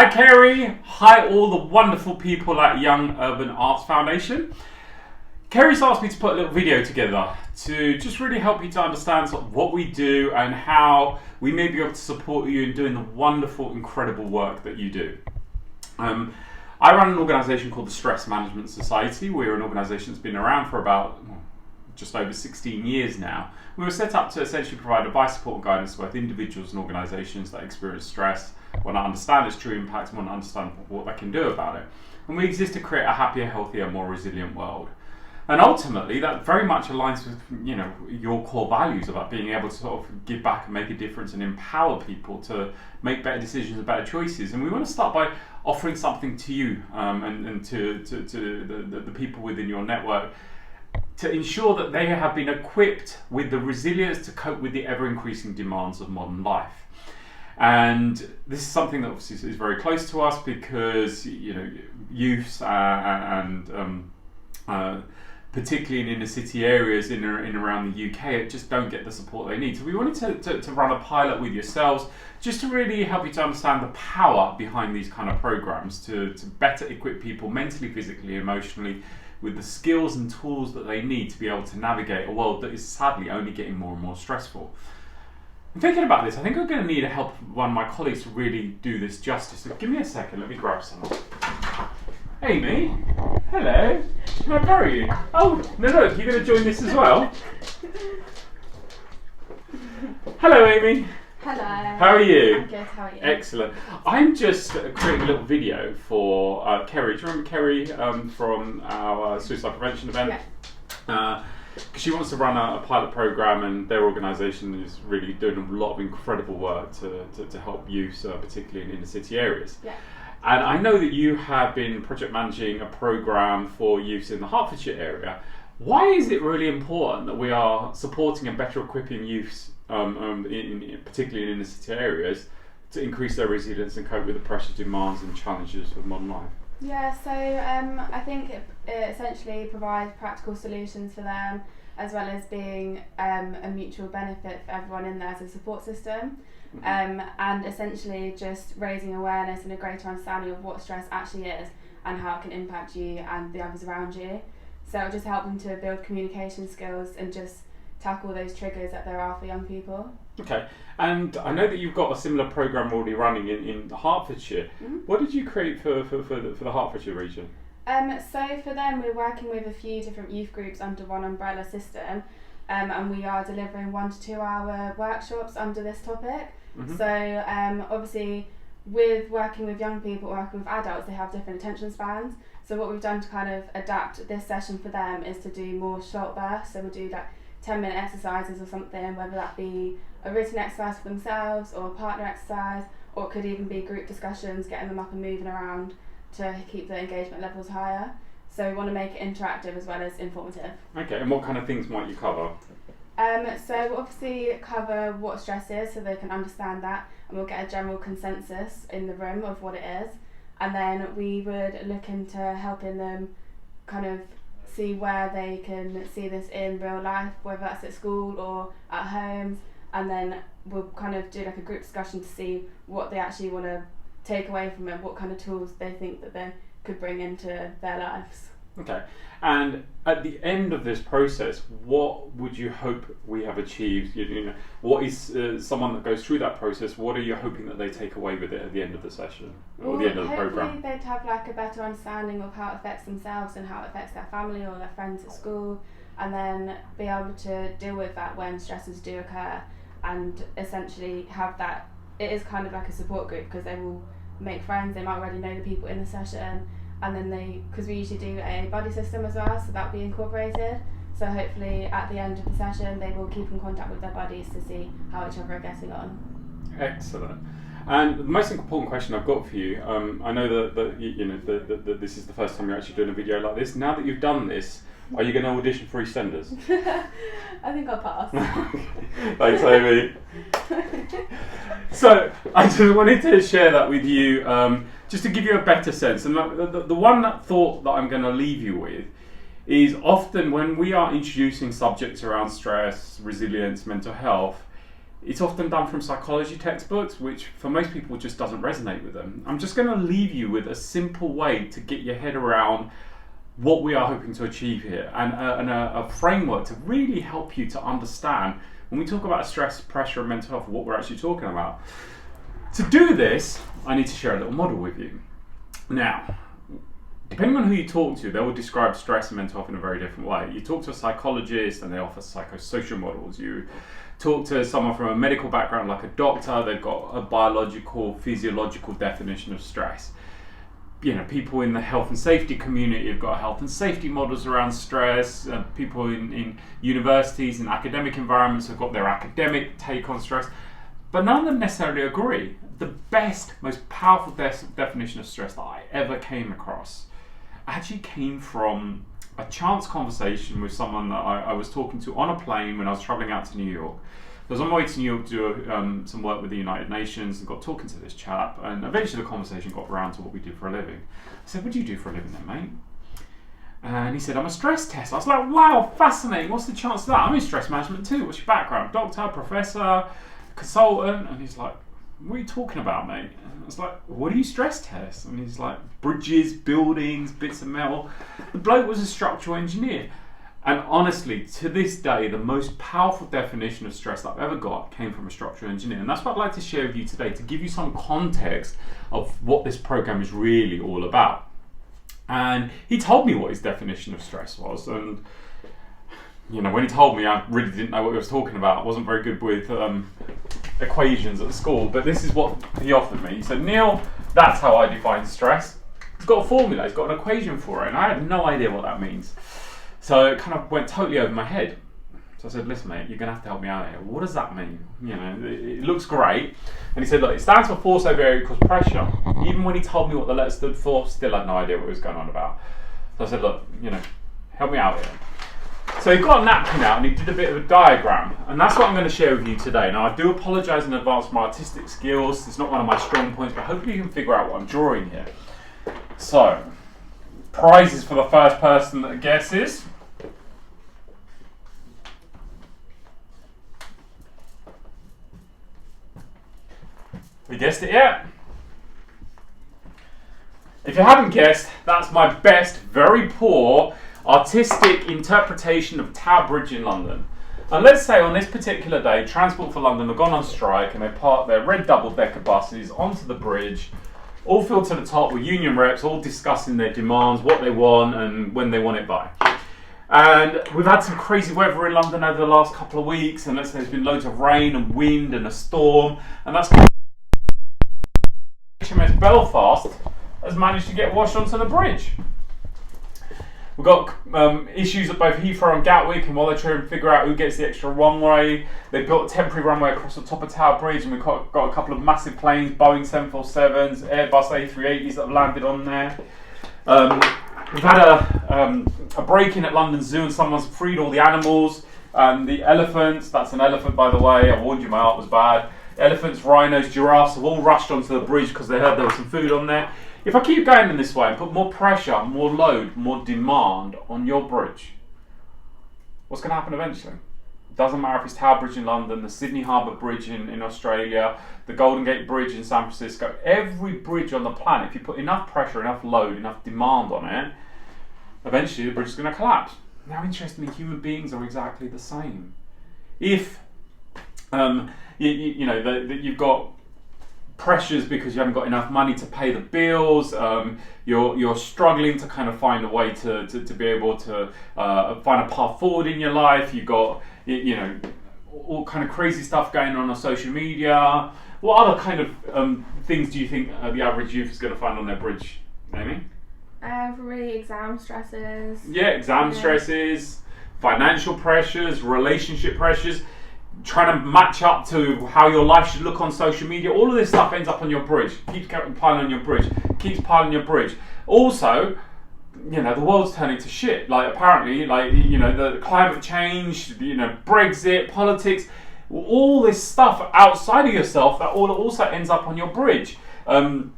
Hi Kerry, hi all the wonderful people at Young Urban Arts Foundation. Kerry's asked me to put a little video together to just really help you to understand sort of what we do and how we may be able to support you in doing the wonderful, incredible work that you do. I run an organisation called the Stress Management Society. We're an organisation that's been around for about just over 16 years now. We were set up to essentially provide advice, support and guidance to both individuals and organisations that experience stress, want to understand its true impact and want to understand what they can do about it. And we exist to create a happier, healthier, more resilient world. And ultimately, that very much aligns with your core values about being able to sort of give back and make a difference and empower people to make better decisions and better choices. And we want to start by offering something to you and to the people within your network to ensure that they have been equipped with the resilience to cope with the ever-increasing demands of modern life. And this is something that obviously is very close to us because youths and particularly in inner city areas in around the UK just don't get the support they need. So we wanted to run a pilot with yourselves just to really help you to understand the power behind these kind of programs to better equip people mentally, physically, emotionally with the skills and tools that they need to be able to navigate a world that is sadly only getting more and more stressful. I'm thinking about this. I think I'm going to need help of one of my colleagues to really do this justice. So give me a second. Let me grab some. Amy, hello. Can I borrow you? Oh, no, look, you're going to join this as well. Hello, Amy. Hello. How are you? I'm good, how are you? Excellent. I'm just creating a little video for Kerry. Do you remember Kerry from our suicide prevention event? Yeah. Because she wants to run a pilot program, and their organisation is really doing a lot of incredible work to help youth, particularly in inner city areas. Yeah. And I know that you have been project managing a program for youth in the Hertfordshire area. Why is it really important that we are supporting and better equipping youths, particularly in inner city areas, to increase their resilience and cope with the pressures, demands and challenges of modern life? Yeah, so I think it essentially provides practical solutions for them, as well as being a mutual benefit for everyone in there as a support system. And essentially just raising awareness and a greater understanding of what stress actually is and how it can impact you and the others around you. So it'll just help them to build communication skills and just tackle those triggers that there are for young people. Okay, and I know that you've got a similar programme already running in Hertfordshire. Mm-hmm. What did you create for the Hertfordshire region? So for them, we're working with a few different youth groups under one umbrella system, and we are delivering 1 to 2 hour workshops under this topic. Mm-hmm. So obviously with working with young people, working with adults, they have different attention spans. So what we've done to kind of adapt this session for them is to do more short bursts. So we'll do like 10-minute exercises or something, whether that be a written exercise for themselves or a partner exercise, or it could even be group discussions, getting them up and moving around to keep the engagement levels higher. So we want to make it interactive as well as informative. Okay, and what kind of things might you cover? So we'll obviously cover what stress is so they can understand that, and we'll get a general consensus in the room of what it is, and then we would look into helping them kind of see where they can see this in real life, whether that's at school or at homes, and then we'll kind of do like a group discussion to see what they actually want to take away from it, what kind of tools they think that they could bring into their lives. Okay, and at the end of this process, what would you hope we have achieved? What is someone that goes through that process, what are you hoping that they take away with it at the end of the session or the end of the program? Hopefully they'd have like a better understanding of how it affects themselves and how it affects their family or their friends at school, and then be able to deal with that when stresses do occur, and essentially have that, it is kind of like a support group because they will make friends, they might already know the people in the session, and then because we usually do a buddy system as well, so that'll be incorporated. So hopefully at the end of the session they will keep in contact with their buddies to see how each other are getting on. Excellent. And the most important question I've got for you, I know that this is the first time you're actually doing a video like this. Now that you've done this, are you going to audition for EastEnders? I think I'll pass. Thanks, Amy. So I just wanted to share that with you, just to give you a better sense. And the one thought that I'm going to leave you with is often when we are introducing subjects around stress, resilience, mental health, It's often done from psychology textbooks, which for most people just doesn't resonate with them. I'm just going to leave you with a simple way to get your head around what we are hoping to achieve here, and a framework to really help you to understand when we talk about stress, pressure, and mental health, what we're actually talking about. To do this, I need to share a little model with you. Now, depending on who you talk to, they will describe stress and mental health in a very different way. You talk to a psychologist and they offer psychosocial models. You talk to someone from a medical background like a doctor, they've got a biological, physiological definition of stress. You know, people in the health and safety community have got health and safety models around stress. People in universities and academic environments have got their academic take on stress. But none of them necessarily agree. The best, most powerful definition of stress that I ever came across actually came from a chance conversation with someone that I was talking to on a plane when I was traveling out to New York. I was on my way to New York to do some work with the United Nations and got talking to this chap, and eventually the conversation got around to what we do for a living. I said, "What do you do for a living then, mate?" And he said, "I'm a stress tester." I was like, "Wow, fascinating. What's the chance of that? I'm in stress management too. What's your background? Doctor, professor, consultant?" And he's like, "What are you talking about, mate?" And I was like, "What do you stress test?" And he's like, "Bridges, buildings, bits of metal." The bloke was a structural engineer. And honestly, to this day, the most powerful definition of stress that I've ever got came from a structural engineer. And that's what I'd like to share with you today, to give you some context of what this program is really all about. And he told me what his definition of stress was. And, you know, when he told me, I really didn't know what he was talking about. I wasn't very good with equations at school. But this is what he offered me. He said, "Neil, that's how I define stress. He's got a formula, he's got an equation for it." And I had no idea what that means. So it kind of went totally over my head. So I said, "Listen, mate, you're going to have to help me out here. What does that mean? You know, it looks great." And he said, "Look, it stands for force over area equals pressure." Even when he told me what the letter stood for, still had no idea what he was going on about. So I said, "Look, you know, help me out here." So he got a napkin out and he did a bit of a diagram. And that's what I'm going to share with you today. Now, I do apologise in advance for my artistic skills. It's not one of my strong points, but hopefully you can figure out what I'm drawing here. So, prizes for the first person that guesses. Have you guessed it yet? If you haven't guessed, that's my best, very poor, artistic interpretation of Tower Bridge in London. And let's say on this particular day, Transport for London have gone on strike and they parked their red double-decker buses onto the bridge, all filled to the top with union reps, all discussing their demands, what they want and when they want it by. And we've had some crazy weather in London over the last couple of weeks, and let's say there's been loads of rain and wind and a storm, and that's HMS Belfast has managed to get washed onto the bridge. We've got issues at both Heathrow and Gatwick, and while they're trying to figure out who gets the extra runway, they've built a temporary runway across the top of Tower Bridge, and we've got a couple of massive planes, Boeing 747s, Airbus A380s that have landed on there. We've had a break-in at London Zoo, and someone's freed all the animals. The elephants, that's an elephant by the way, I warned you my art was bad. Elephants, rhinos, giraffes have all rushed onto the bridge because they heard there was some food on there. If I keep going in this way and put more pressure, more load, more demand on your bridge, what's going to happen eventually? It doesn't matter if it's Tower Bridge in London, the Sydney Harbour Bridge in Australia, the Golden Gate Bridge in San Francisco, every bridge on the planet, if you put enough pressure, enough load, enough demand on it, eventually the bridge is going to collapse. Now, interestingly, human beings are exactly the same. If you've got pressures because you haven't got enough money to pay the bills, you're struggling to kind of find a way to be able to find a path forward in your life, you've got all kind of crazy stuff going on social media. What other kind of things do you think the average youth is going to find on their bridge, Amy? Probably exam stresses. Yeah, exam stresses, financial pressures, relationship pressures, trying to match up to how your life should look on social media. All of this stuff ends up on your bridge. Keeps piling on your bridge. Keeps piling on your bridge. Also, the world's turning to shit. Apparently, the climate change, Brexit, politics, all this stuff outside of yourself that all also ends up on your bridge. The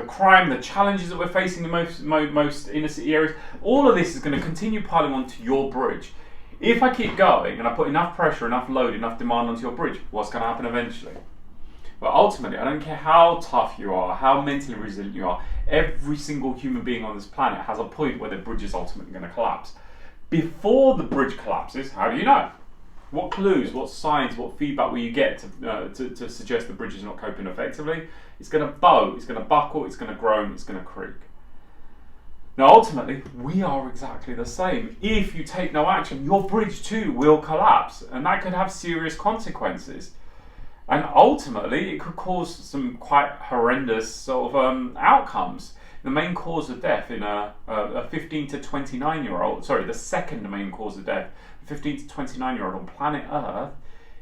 crime, the challenges that we're facing in most inner city areas, all of this is going to continue piling onto your bridge. If I keep going and I put enough pressure, enough load, enough demand onto your bridge, what's going to happen eventually? But ultimately, I don't care how tough you are, how mentally resilient you are, every single human being on this planet has a point where the bridge is ultimately going to collapse. Before the bridge collapses, how do you know? What clues, what signs, what feedback will you get to suggest the bridge is not coping effectively? It's going to bow, it's going to buckle, it's going to groan, it's going to creak. Now ultimately, we are exactly the same. If you take no action, your bridge too will collapse, and that could have serious consequences. And ultimately, it could cause some quite horrendous sort of outcomes. The main cause of death in a 15 to 29-year-old, sorry, the second main cause of death, 15 to 29-year-old on planet Earth,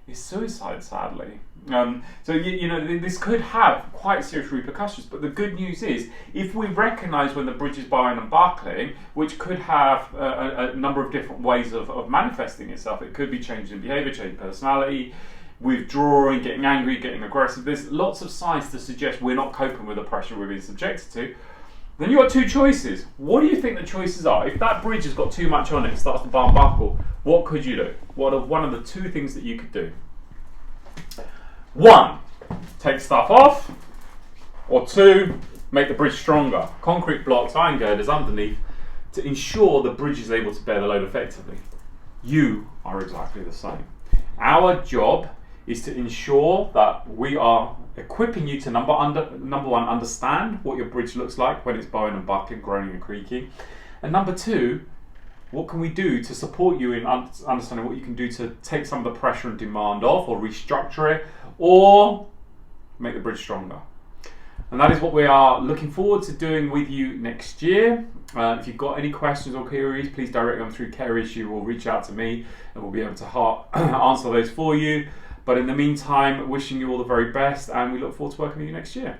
is suicide, sadly. So this could have quite serious repercussions, but the good news is, if we recognise when the bridge is bowing and buckling, which could have a number of different ways of manifesting itself, it could be change in behaviour, change in personality, withdrawing, getting angry, getting aggressive. There's lots of signs to suggest we're not coping with the pressure we're being subjected to. Then you've got two choices. What do you think the choices are? If that bridge has got too much on it, starts to bow and buckle, what could you do? What are one of the two things that you could do? 1, take stuff off, or 2, make the bridge stronger. Concrete blocks, iron girders underneath to ensure the bridge is able to bear the load effectively. You are exactly the same. Our job is to ensure that we are equipping you to number one, understand what your bridge looks like when it's bowing and buckling, groaning and creaking, and number 2, what can we do to support you in understanding what you can do to take some of the pressure and demand off, or restructure it, or make the bridge stronger. And that is what we are looking forward to doing with you next year. If you've got any questions or queries, please direct them through Kerry. She will reach out to me and we'll be able to answer those for you. But in the meantime, wishing you all the very best, and we look forward to working with you next year.